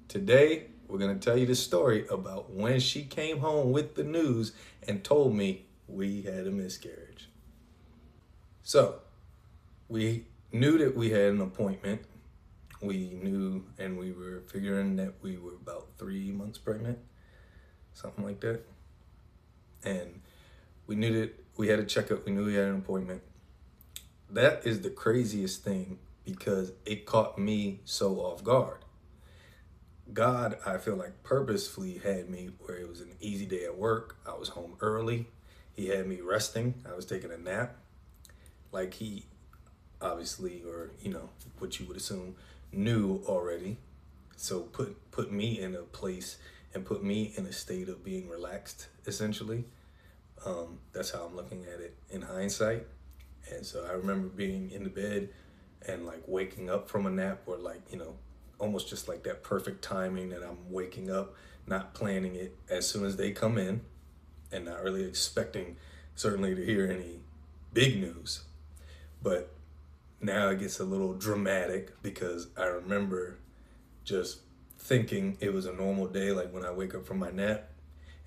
Today, we're going to tell you the story about when she came home with the news and told me we had a miscarriage. So, we knew that we had an appointment. We knew, and we were figuring that we were about 3 months pregnant, something like that. And we knew that we had a checkup. We knew we had an appointment. That is the craziest thing because it caught me so off guard. God, I feel like, purposefully had me where it was an easy day at work. I was home early. He had me resting. I was taking a nap. Like he obviously, or what you would assume, knew already. So put me in a place and put me in a state of being relaxed, essentially. That's how I'm looking at it in hindsight. And so I remember being in the bed and like waking up from a nap, or like, almost just like that perfect timing that I'm waking up, not planning it, as soon as they come in, and not really expecting certainly to hear any big news. But now it gets a little dramatic because I remember just thinking it was a normal day, like when I wake up from my nap,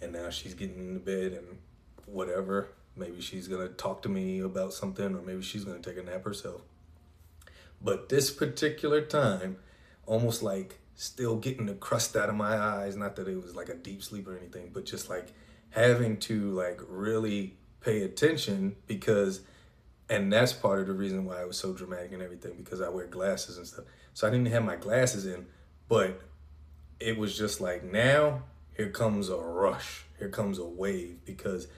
and now she's getting in the bed and whatever. Maybe she's gonna talk to me about something, or maybe she's gonna take a nap herself. But this particular time, almost like still getting the crust out of my eyes, not that it was like a deep sleep or anything, but just like having to like really pay attention because, and that's part of the reason why it was so dramatic and everything, because I wear glasses and stuff. So I didn't have my glasses in, but it was just like, now here comes a rush, here comes a wave, because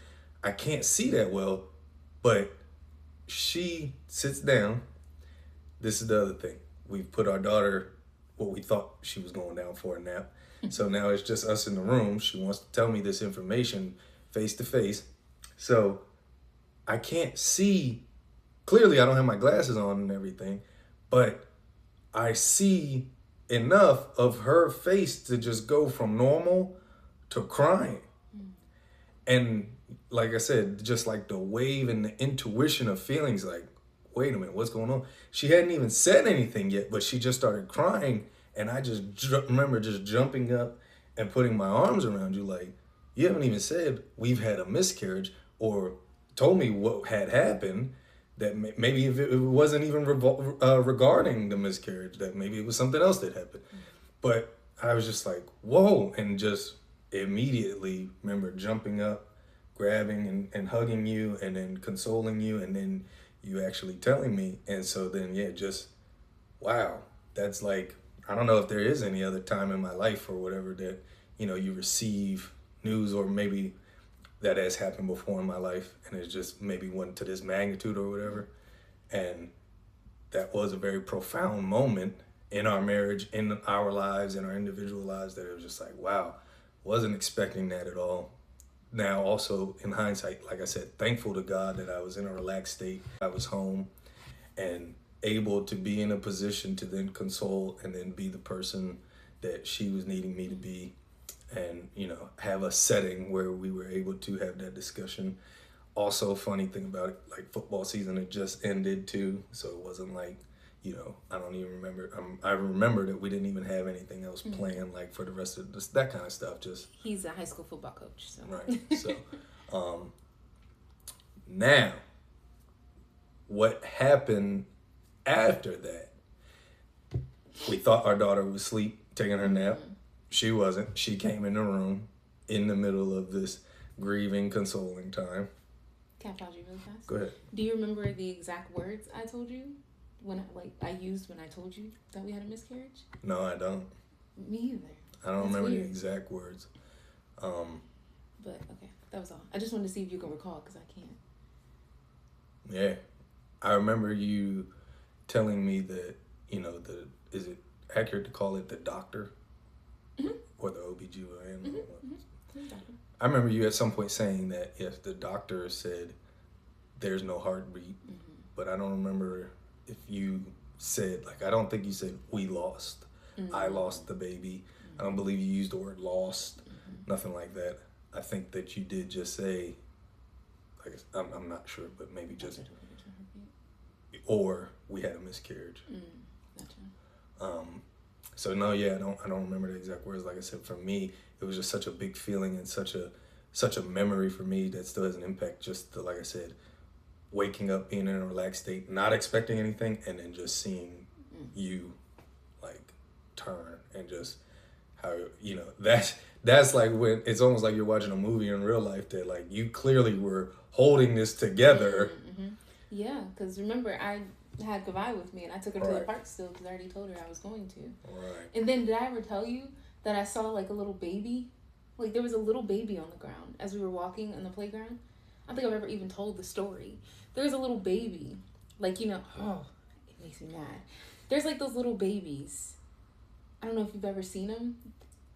I can't see that well, but she sits down. This is the other thing. We've put our daughter, what we thought she was going down for, a nap. So now it's just us in the room. She wants to tell me this information face to face. So I can't see. Clearly, I don't have my glasses on and everything, but I see enough of her face to just go from normal to crying. And like I said, just like the wave and the intuition of feelings, like, wait a minute, what's going on? She hadn't even said anything yet, but she just started crying. And I just remember just jumping up and putting my arms around you like, you haven't even said we've had a miscarriage or told me what had happened, that maybe if it wasn't even regarding the miscarriage, that maybe it was something else that happened. But I was just like, whoa, and just immediately remember jumping up, grabbing and hugging you, and then consoling you, and then you actually telling me. And so then, yeah, just, wow, that's like, I don't know if there is any other time in my life or whatever that, you receive news, or maybe that has happened before in my life, and it's just maybe one to this magnitude or whatever. And that was a very profound moment in our marriage, in our lives, in our individual lives, that it was just like, wow, wasn't expecting that at all. Now, also in hindsight, like I said, thankful to God that I was in a relaxed state. I was home and able to be in a position to then console and then be the person that she was needing me to be, and have a setting where we were able to have that discussion. Also, funny thing about it, like football season had just ended too, so it wasn't like, I don't even remember. I remember that we didn't even have anything else planned, like for the rest of this, that kind of stuff. Just, he's a high school football coach, so right. So now what happened after that, we thought our daughter was asleep, taking her nap. She wasn't. She came in the room in the middle of this grieving, consoling time. Can I pause you really fast? Go ahead. Do you remember the exact words I told you when I used when I told you that we had a miscarriage? No, I don't. Me either. I don't remember the exact words. But okay, that was all. I just wanted to see if you can recall, because I can't. Yeah, I remember you telling me that, is it accurate to call it the doctor? Or the OBGYN? I remember you at some point saying that, yes, the doctor said there's no heartbeat, but I don't remember if you said, like, I don't think you said we lost. I lost the baby. I don't believe you used the word lost, nothing like that. I think that you did just say, like, I'm not sure, but maybe just, or we had a miscarriage. Gotcha. So no, yeah, I don't remember the exact words. Like I said, for me, it was just such a big feeling and such a memory for me that still has an impact. Just the, like I said, waking up, being in a relaxed state, not expecting anything, and then just seeing you like turn and just how, you know, that's like when it's almost like you're watching a movie in real life that like you clearly were holding this together. Yeah, because remember, I had Kavai with me and I took her to the Right. park still because I already told her I was going to. Right. And then did I ever tell you that I saw like a little baby? Like there was a little baby on the ground as we were walking on the playground. I don't think I've ever even told the story. There was a little baby. Like, you know, oh, it makes me mad. There's like those little babies. I don't know if you've ever seen them.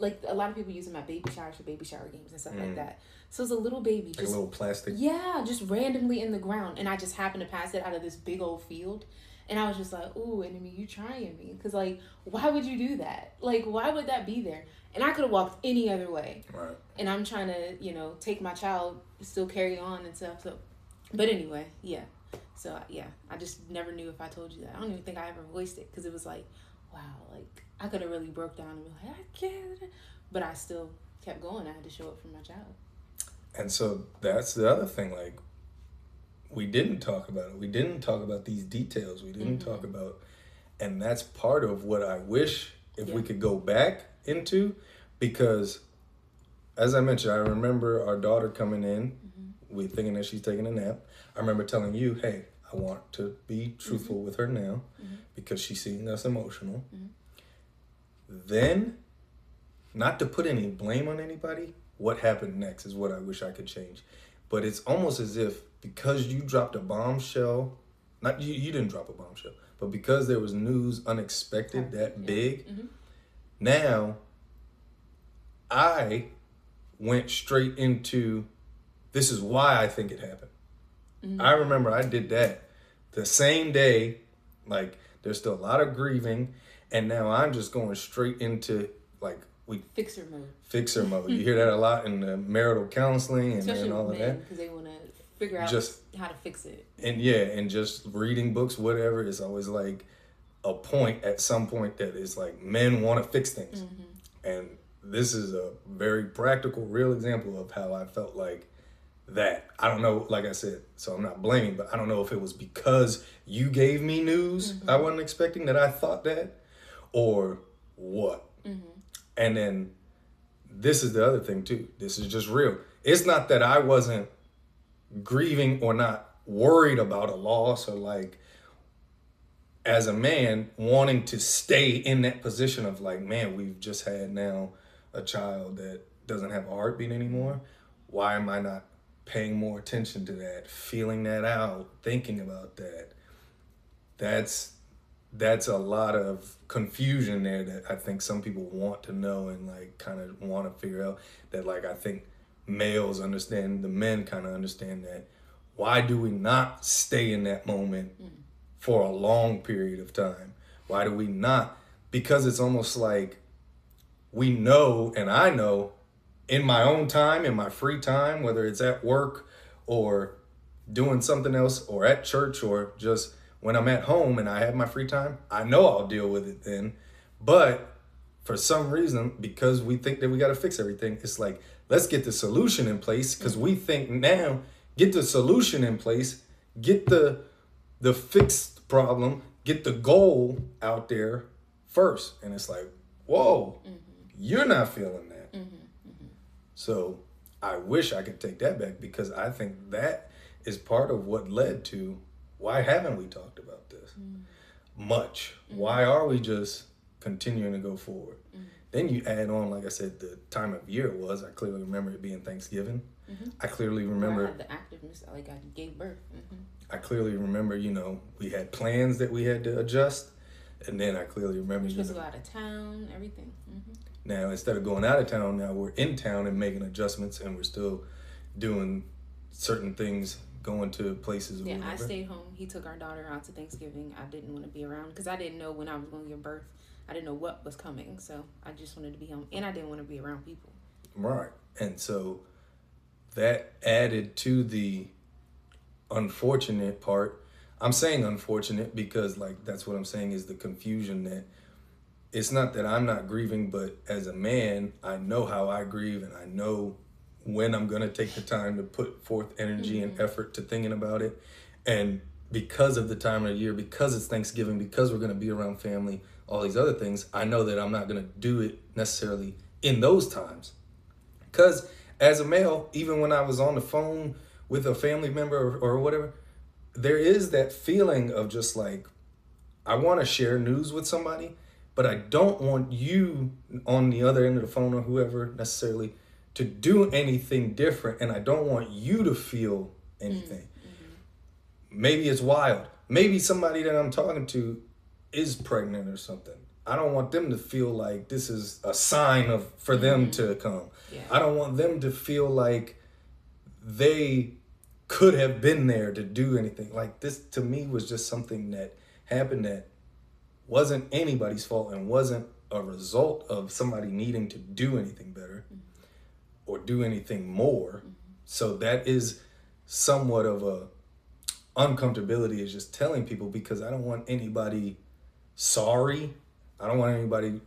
Like a lot of people use them at baby showers for baby shower games and stuff like that. So it's a little baby, Like just a little plastic. yeah, just randomly in the ground, and I just happened to pass it out of this big old field, and I was just like, "Ooh, enemy, you trying me?" Because like, why would you do that? Like, why would that be there? And I could have walked any other way. Right. And I'm trying to, you know, take my child, still carry on and stuff. So, but anyway, yeah. So yeah, I just never knew if I told you that. I don't even think I ever voiced it because it was like, wow, like I could have really broke down and been like, I can't. But I still kept going. I had to show up for my child. And so that's the other thing. Like, we didn't talk about it. We didn't talk about these details. We didn't talk about, and that's part of what I wish if we could go back into, because as I mentioned, I remember our daughter coming in, we thinking that she's taking a nap. I remember telling you, hey, I want to be truthful with her now because she's seeing us emotional. Then, not to put any blame on anybody, what happened next is what I wish I could change. But it's almost as if because you dropped a bombshell, not you didn't drop a bombshell, but because there was news unexpected that big, now I went straight into, this is why I think it happened. I remember I did that the same day. Like, there's still a lot of grieving, and now I'm just going straight into like Fixer mode. You hear that a lot in the marital counseling Especially and all with of men, that. because they want to figure out Just how to fix it. And yeah, and just reading books, whatever, is always like a point at some point that is like men want to fix things. And this is a very practical, real example of how I felt like that. I don't know, like I said, so I'm not blaming, but I don't know if it was because you gave me news I wasn't expecting that I thought that, or what. And then this is the other thing too. This is just real. It's not that I wasn't grieving or not worried about a loss, or like as a man wanting to stay in that position of like, man, we've just had now a child that doesn't have a heartbeat anymore. Why am I not paying more attention to that, feeling that out, thinking about that? That's a lot of confusion there that I think some people want to know and like kind of want to figure out, that like I think males understand, the men kind of understand that. Why do we not stay in that moment for a long period of time? Why do we not? Because it's almost like we know, and I know in my own time, in my free time, whether it's at work or doing something else or at church or just when I'm at home and I have my free time, I know I'll deal with it then. But for some reason, because we think that we got to fix everything, it's like, let's get the solution in place, because we think now, get the solution in place, get the fixed problem, get the goal out there first. And it's like, whoa, you're not feeling that. So I wish I could take that back, because I think that is part of what led to, why haven't we talked about this much? Why are we just continuing to go forward? Then you add on, like I said, the time of year it was. I clearly remember it being Thanksgiving. I clearly remember I had the activeness, like I gave birth. I clearly remember, you know, we had plans that we had to adjust. And then I clearly remember, We're supposed to go out of town, everything. Now, instead of going out of town, now we're in town and making adjustments, and we're still doing certain things, going to places. Yeah, whatever. I stayed home. He took our daughter out to Thanksgiving. I didn't want to be around because I didn't know when I was going to give birth. I didn't know what was coming, so I just wanted to be home, and I didn't want to be around people. Right, and so that added to the unfortunate part. I'm saying unfortunate because, like, that's what I'm saying is the confusion that it's not that I'm not grieving, but as a man, I know how I grieve, and I know when I'm going to take the time to put forth energy and effort to thinking about it. And because of the time of the year, because it's Thanksgiving, because we're going to be around family, all these other things, I know that I'm not going to do it necessarily in those times. Because as a male, even when I was on the phone with a family member or whatever, there is that feeling of just like, I want to share news with somebody, but I don't want you on the other end of the phone or whoever necessarily to do anything different, and I don't want you to feel anything. Maybe it's wild. Maybe somebody that I'm talking to is pregnant or something. I don't want them to feel like this is a sign for them to come. Yeah. I don't want them to feel like they could have been there to do anything. Like, this to me was just something that happened that wasn't anybody's fault and wasn't a result of somebody needing to do anything better or do anything more. So that is somewhat of a uncomfortability, is just telling people, because I don't want anybody sorry. I don't want anybody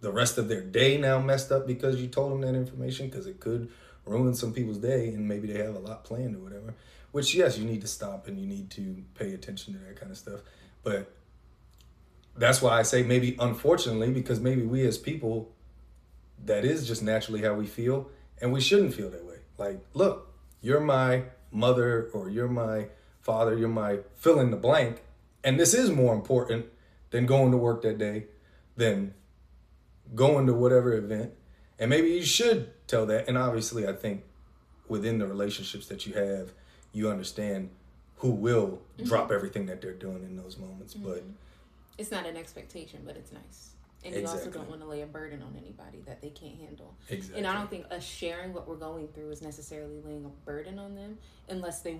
the rest of their day now messed up because you told them that information, because it could ruin some people's day and maybe they have a lot planned or whatever. Which, yes, you need to stop and you need to pay attention to that kind of stuff. But that's why I say maybe unfortunately, because maybe we as people, that is just naturally how we feel, and we shouldn't feel that way. Like, look, you're my mother or you're my father, you're my fill in the blank, and this is more important than going to work that day, than going to whatever event. And maybe you should tell that. And obviously, I think within the relationships that you have, you understand who will drop everything that they're doing in those moments. But it's not an expectation, but it's nice. And you also don't want to lay a burden on anybody that they can't handle. Exactly. And I don't think us sharing what we're going through is necessarily laying a burden on them unless they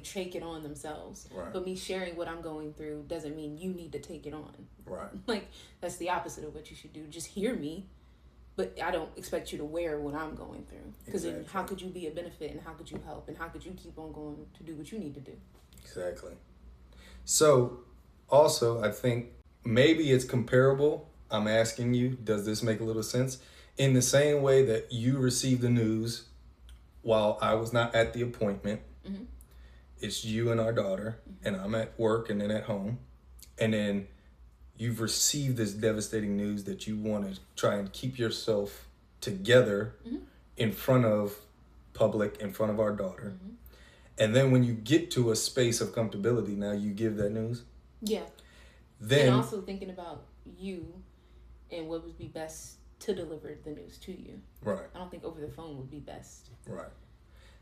take it on themselves. Right. But me sharing what I'm going through doesn't mean you need to take it on. Right. Like, that's the opposite of what you should do. Just hear me, but I don't expect you to wear what I'm going through. Because then how could you be a benefit, and how could you help, and how could you keep on going to do what you need to do? Exactly. So, also, I think maybe it's comparable. I'm asking you, does this make a little sense? In the same way that you received the news while I was not at the appointment, it's you and our daughter, and I'm at work and then at home, and then you've received this devastating news that you want to try and keep yourself together in front of public, in front of our daughter. And then when you get to a space of comfortability, now you give that news. Yeah. Then, and also thinking about you and what would be best to deliver the news to you. Right. I don't think over the phone would be best. Right.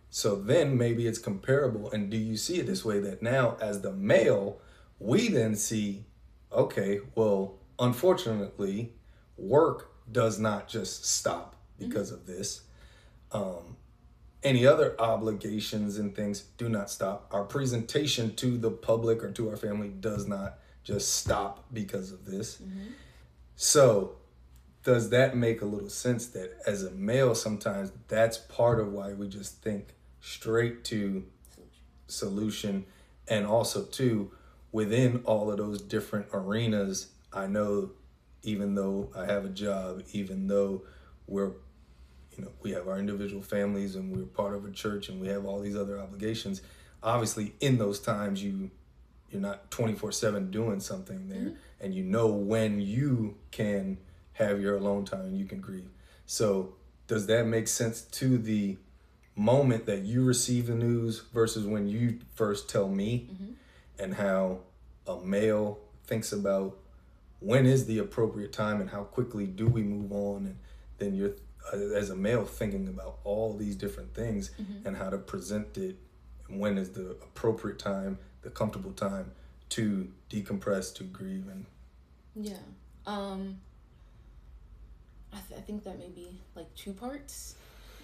So then maybe it's comparable. And do you see it this way, that now as the male, we then see, okay, well, unfortunately, work does not just stop because of this. Any other obligations and things do not stop. Our presentation to the public or to our family does not just stop because of this. So does that make a little sense that as a male, sometimes that's part of why we just think straight to solution? And also too, within all of those different arenas, I know even though I have a job, even though we have our individual families and we're part of a church and we have all these other obligations, obviously in those times you're not 24/7 doing something there, and you know when you can have your alone time and you can grieve. So does that make sense to the moment that you receive the news versus when you first tell me, and how a male thinks about when is the appropriate time and how quickly do we move on? And then you're, as a male, thinking about all these different things and how to present it, and when is the appropriate time, the comfortable time to decompress, to grieve. And I think that may be like two parts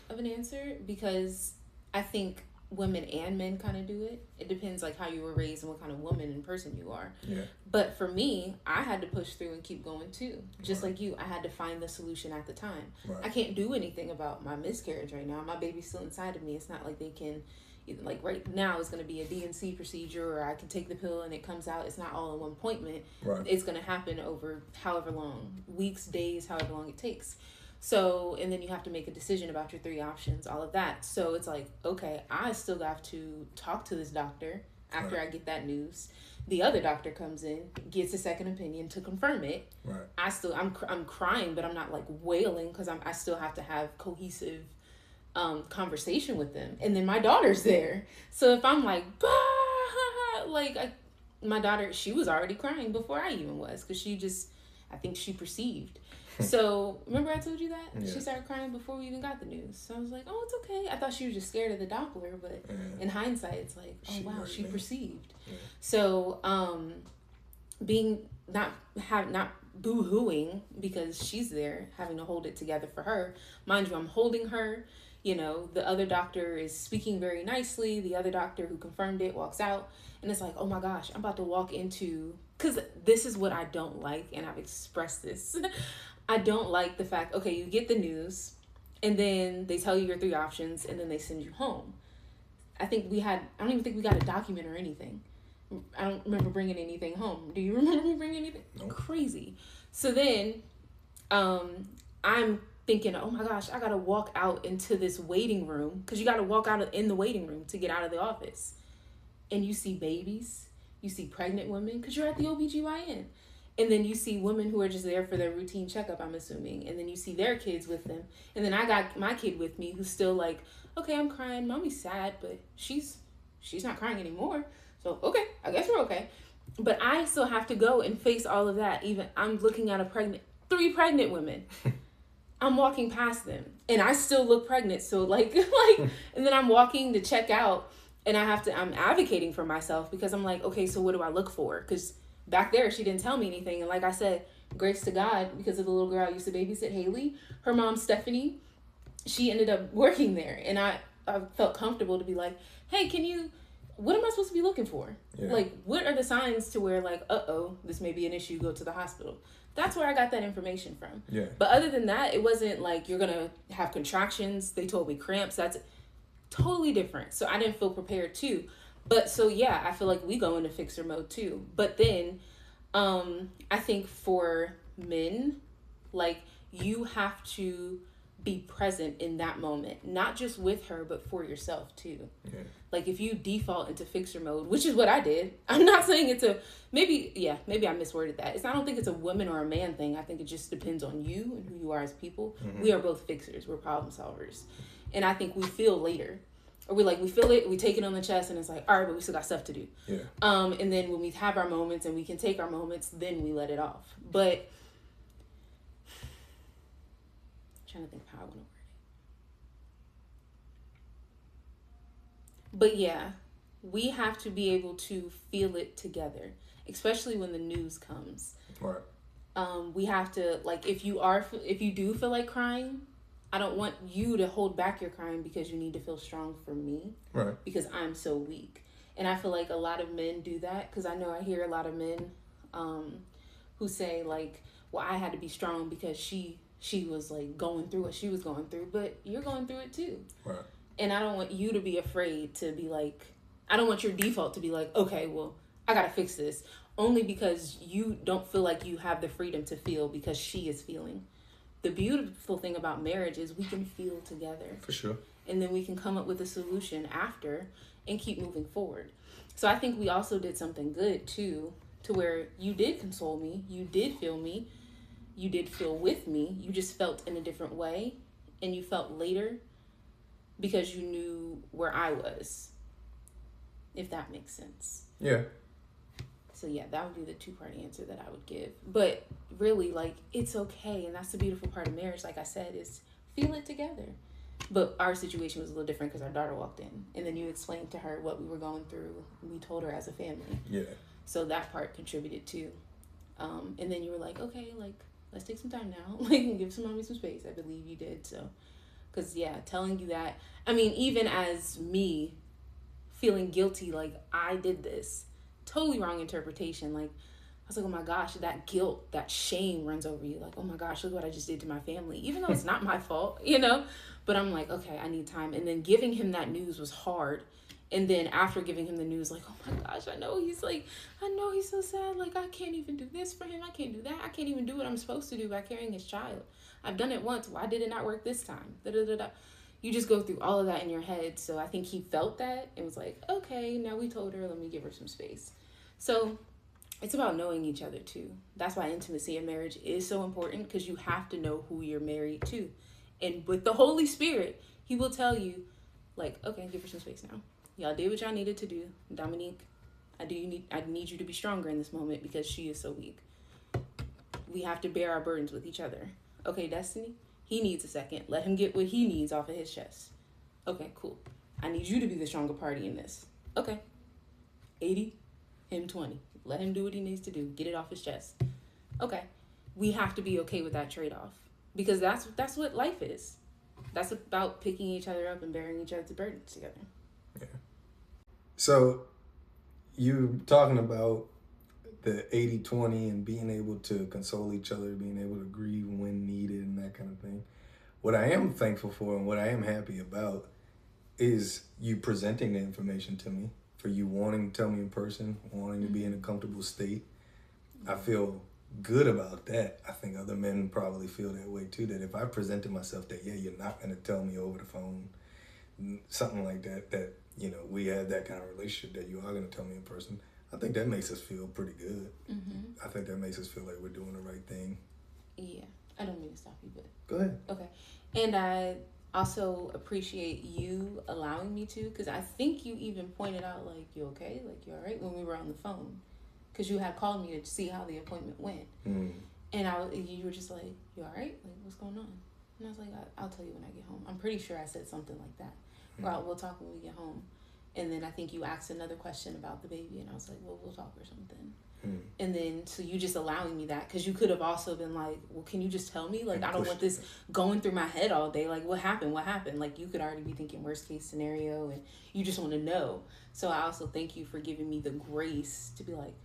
of an answer, because I think women and men kind of do it. It depends like how you were raised and what kind of woman and person you are. But for me, I had to push through and keep going too. Just like you, I had to find the solution at the time. I can't do anything about my miscarriage right now. My baby's still inside of me. It's not like they can like right now it's going to be a D&C procedure, or I can take the pill and it comes out. It's not all in one appointment. Right. It's going to happen over however long, weeks, days, however long it takes. So, and then you have to make a decision about your 3 options, all of that. So it's like, okay, I still have to talk to this doctor after I get that news. The other doctor comes in, gets a second opinion to confirm it. Right. I'm crying, but I'm not like wailing, because I still have to have cohesive conversation with them. And then my daughter's there. So if I'm like, bah, like my daughter, she was already crying before I even was, because I think she perceived. So remember I told you that? Yeah. She started crying before we even got the news. So I was like, oh, it's okay. I thought she was just scared of the Doppler, but in hindsight, it's like, oh wow, she perceived. Yeah. So being not boo-hooing because she's there, having to hold it together for her. Mind you, I'm holding her. You know, the other doctor is speaking very nicely. The other doctor who confirmed it walks out, and it's like, oh my gosh, I'm about to walk into, because this is what I don't like, and I've expressed this. I don't like the fact, okay, you get the news, and then they tell you your 3 options, and then they send you home. I don't even think we got a document or anything. I don't remember bringing anything home. Do you remember me bringing anything? Nope. Crazy. So then, I'm thinking, oh my gosh, I gotta walk out into this waiting room, because you gotta walk out in the waiting room to get out of the office. And you see babies, you see pregnant women, because you're at the OBGYN. And then you see women who are just there for their routine checkup, I'm assuming. And then you see their kids with them. And then I got my kid with me, who's still like, okay, I'm crying. Mommy's sad, but she's not crying anymore. So, okay, I guess we're okay. But I still have to go and face all of that. Even I'm looking at 3 pregnant women. I'm walking past them. And I still look pregnant. So, like, and then I'm walking to check out. And I'm advocating for myself, because I'm like, okay, so what do I look for? Because back there, she didn't tell me anything. And like I said, grace to God, because of the little girl I used to babysit, Haley, her mom, Stephanie, she ended up working there. And I felt comfortable to be like, hey, what am I supposed to be looking for? Yeah. Like, what are the signs to where, like, this may be an issue, go to the hospital. That's where I got that information from. Yeah. But other than that, it wasn't like you're going to have contractions. They told me cramps. That's totally different. So I didn't feel prepared too. But so, yeah, I feel like we go into fixer mode too. But then I think for men, like, you have to be present in that moment, not just with her, but for yourself too. Yeah. Like, if you default into fixer mode, which is what I did, I'm not saying maybe I misworded that. I don't think it's a woman or a man thing. I think it just depends on you and who you are as people. Mm-hmm. We are both fixers. We're problem solvers. And I think we feel later. Or we feel it, we take it on the chest, and it's like, all right, but we still got stuff to do. Yeah. And then when we have our moments and we can take our moments, then we let it off. But I'm trying to think of how I want to word it. But yeah, we have to be able to feel it together, especially when the news comes. Right. We have to, like, if you do feel like crying, I don't want you to hold back your crying because you need to feel strong for me. Right. Because I'm so weak. And I feel like a lot of men do that, because I know I hear a lot of men who say, like, well, I had to be strong because she was, like, going through what she was going through. But you're going through it too. Right. And I don't want you to be afraid to be like, I don't want your default to be like, okay, well, I got to fix this. Only because you don't feel like you have the freedom to feel because she is feeling. The beautiful thing about marriage is we can feel together. For sure. And then we can come up with a solution after and keep moving forward. So I think we also did something good too, to where you did console me, you did feel me, you did feel with me, you just felt in a different way, and you felt later because you knew where I was, if that makes sense. Yeah. So yeah, that would be the 2-part answer that I would give. But really, like, it's okay. And that's the beautiful part of marriage, like I said, is feel it together. But our situation was a little different because our daughter walked in. And then you explained to her what we were going through. We told her as a family. Yeah. So that part contributed too. And then you were like, okay, like, let's take some time now. Like, and give some mommy some space. I believe you did. So, because yeah, telling you that, I mean, even as me feeling guilty, like, I did this. Totally wrong interpretation. Like, I was like, oh my gosh, that guilt, that shame runs over you. Like, oh my gosh, look what I just did to my family. Even though it's not my fault, you know? But I'm like, okay, I need time. And then giving him that news was hard. And then after giving him the news, like, oh my gosh, I know he's so sad. Like, I can't even do this for him. I can't do that. I can't even do what I'm supposed to do by carrying his child. I've done it once. Why did it not work this time? Da, da, da, da. You just go through all of that in your head. So I think he felt that and was like, okay, now we told her, let me give her some space. So it's about knowing each other too. That's why intimacy in marriage is so important, because you have to know who you're married to. And with the Holy Spirit, he will tell you, like, okay, give her some space now. Y'all did what y'all needed to do. Dominique, I need you to be stronger in this moment because she is so weak. We have to bear our burdens with each other. Okay, Destiny, he needs a second. Let him get what he needs off of his chest. Okay, cool. I need you to be the stronger party in this. Okay. 80, him 20. Let him do what he needs to do. Get it off his chest. Okay. We have to be okay with that trade-off, because that's what life is. That's about picking each other up and bearing each other's burdens together. Yeah. So you talking about the 80-20 and being able to console each other, being able to grieve when needed and that kind of thing. What I am thankful for and what I am happy about is you presenting the information to me, for you wanting to tell me in person, wanting to be in a comfortable state. I feel good about that. I think other men probably feel that way too, that if I presented myself that, yeah, you're not going to tell me over the phone, something like that, you know, we have that kind of relationship that you are going to tell me in person. I think that makes us feel pretty good. I think that makes us feel like we're doing the right thing. Yeah. I don't mean to stop you, but... Go ahead. Okay. And I also appreciate you allowing me to, because I think you even pointed out, like, you okay? Like, you all right? When we were on the phone. Because you had called me to see how the appointment went. And you were just like, you all right? Like, what's going on? And I was like, I'll tell you when I get home. I'm pretty sure I said something like that. Or we'll talk when we get home. And then I think you asked another question about the baby, and I was like, well, we'll talk or something. And then, so you just allowing me that, because you could have also been like, well, can you just tell me? Like, I don't want this going through my head all day. Like, what happened? Like, you could already be thinking worst case scenario, and you just want to know. So I also thank you for giving me the grace to be like,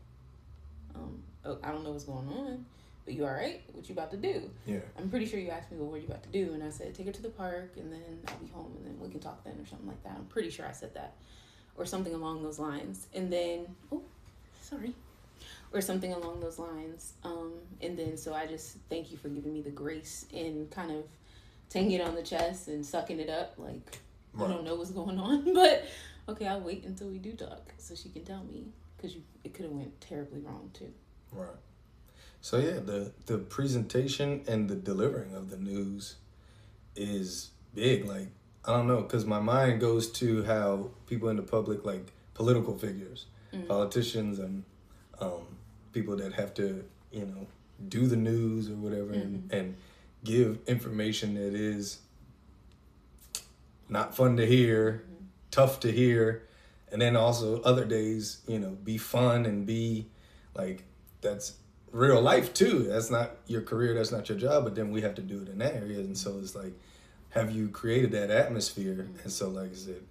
I don't know what's going on, but you all right? What you about to do? Yeah. I'm pretty sure you asked me, well, what are you about to do? And I said, take her to the park, and then I'll be home, and then we can talk then, or something like that. I'm pretty sure I said that, or something along those lines. And then, or something along those lines. And then, so I just thank you for giving me the grace and kind of taking it on the chest and sucking it up. Like, I don't know what's going on, but okay, I'll wait until we do talk so she can tell me, because it could have went terribly wrong too. Right. So yeah, the presentation and the delivering of the news is big. Like, I don't know, because my mind goes to how people in the public, like political figures, politicians, and people that have to, you know, do the news or whatever, and give information that is not fun to hear, tough to hear, and then also other days, you know, be fun and be like, that's real life too. That's not your career, that's not your job, but then we have to do it in that area. And so it's like, have you created that atmosphere? And so, like I said,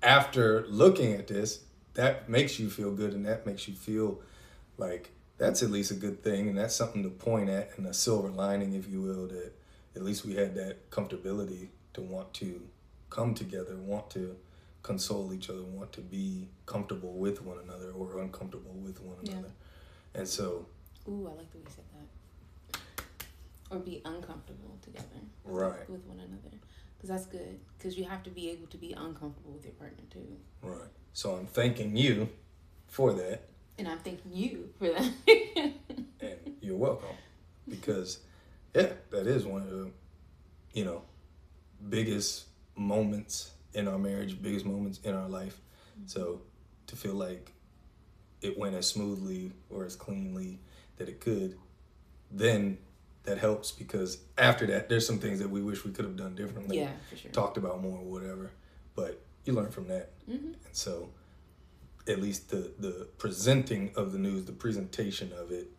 after looking at this, that makes you feel good, and that makes you feel like that's at least a good thing, and that's something to point at, and a silver lining, if you will, that at least we had that comfortability to want to come together, want to console each other, want to be comfortable with one another or uncomfortable with one another. And so... Ooh, I like the way you said that. Or be uncomfortable together. Right. With one another. Because that's good. Because you have to be able to be uncomfortable with your partner too. Right. So I'm thanking you for that. And I'm thanking you for that. And you're welcome. Because, yeah, that is one of the, you know, biggest moments in our marriage, biggest moments in our life. So to feel like it went as smoothly or as cleanly that it could, then that helps, because after that, there's some things that we wish we could have done differently. Yeah, for sure. Talked about more or whatever. But you learn from that. And so at least the presenting of the news, the presentation of it,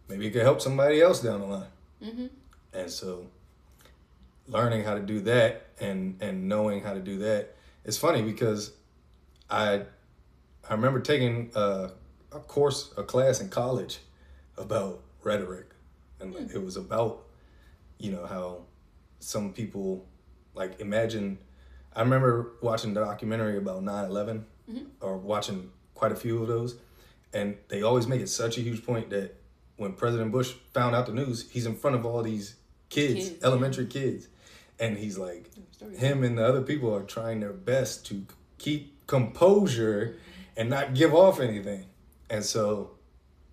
maybe it could help somebody else down the line. And so learning how to do that and knowing how to do that, it's funny because I remember taking a class in college about rhetoric, and it was about, you know, how some people, like, imagine, I remember watching the documentary about 9/11, or watching quite a few of those, and they always make it such a huge point that when President Bush found out the news, he's in front of all these kids, elementary kids, and he's like, him and the other people are trying their best to keep composure and not give off anything. And so,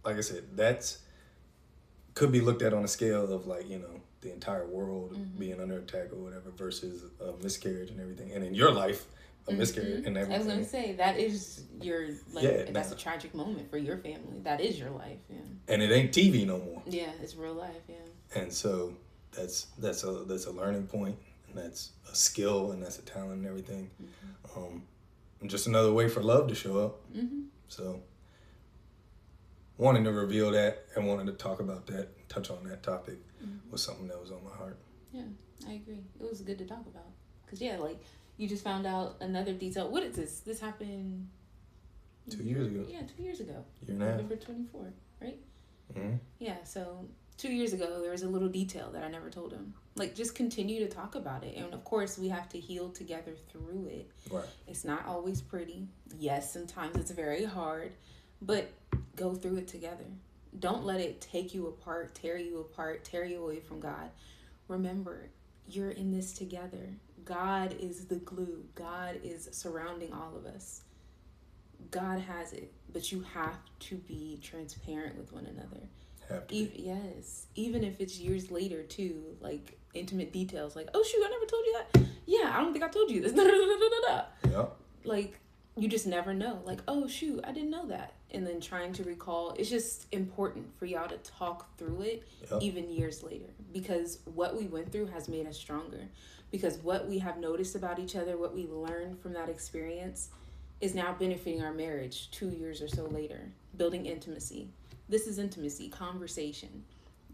like I said, that's could be looked at on a scale of like, the entire world being under attack or whatever versus a miscarriage and everything. And in your life, a miscarriage and everything. I was going to say, that is your, that's a tragic moment for your family. That is your life, yeah. And it ain't TV no more. Yeah, it's real life, yeah. And so that's a learning point, and that's a skill, and that's a talent and everything. And just another way for love to show up. So wanting to reveal that and wanting to talk about that, touch on that topic was something that was on my heart. Yeah, I agree. It was good to talk about. Because, you just found out another detail. What is this? This happened 2 years ago. Yeah, 2 years ago. Year and a half. November 24, right? Yeah, so 2 years ago, there was a little detail that I never told him. Just continue to talk about it. And, of course, we have to heal together through it. Right. It's not always pretty. Yes, sometimes it's very hard. But go through it together. Don't let it take you apart, tear you away from God. Remember, you're in this together. God is the glue. God is surrounding all of us. God has it, but you have to be transparent with one another. Have to be. Yes. Even if it's years later too, intimate details, oh shoot, I never told you that. Yeah, I don't think I told you this. Yep. You just never know. Oh shoot, I didn't know that. And then trying to recall, it's just important for y'all to talk through it even years later. Because what we went through has made us stronger. Because what we have noticed about each other, what we learned from that experience is now benefiting our marriage 2 years or so later. Building intimacy. This is intimacy, conversation.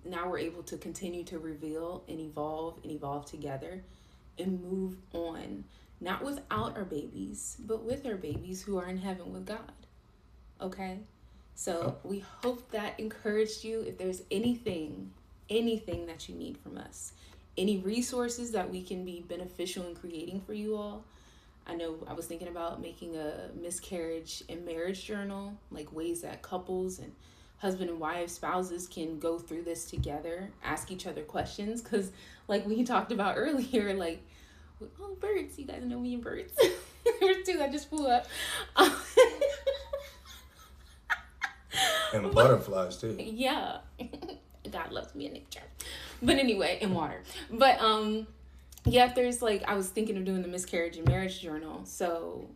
Now we're able to continue to reveal and evolve together and move on. Not without our babies, but with our babies who are in heaven with God. Okay? So we hope that encouraged you. If there's anything that you need from us, any resources that we can be beneficial in creating for you all. I know I was thinking about making a miscarriage and marriage journal, ways that couples and husband and wife, spouses can go through this together, ask each other questions. Because we talked about earlier, birds, you guys know me and birds. There's two that just flew up. And butterflies too. Yeah. God loves me in nature. But anyway, in water. But if there's I was thinking of doing the miscarriage and marriage journal. So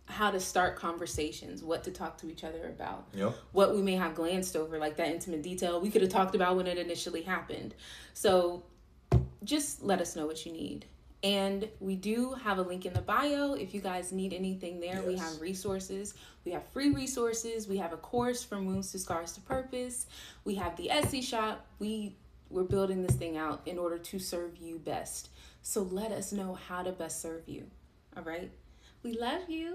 how to start conversations, what to talk to each other about, what we may have glanced over, that intimate detail we could have talked about when it initially happened. So just let us know what you need. And we do have a link in the bio. If you guys need anything there, we have resources. We have free resources. We have a course from wounds to scars to purpose. We have the Etsy shop. We're building this thing out in order to serve you best. So let us know how to best serve you. All right? We love you.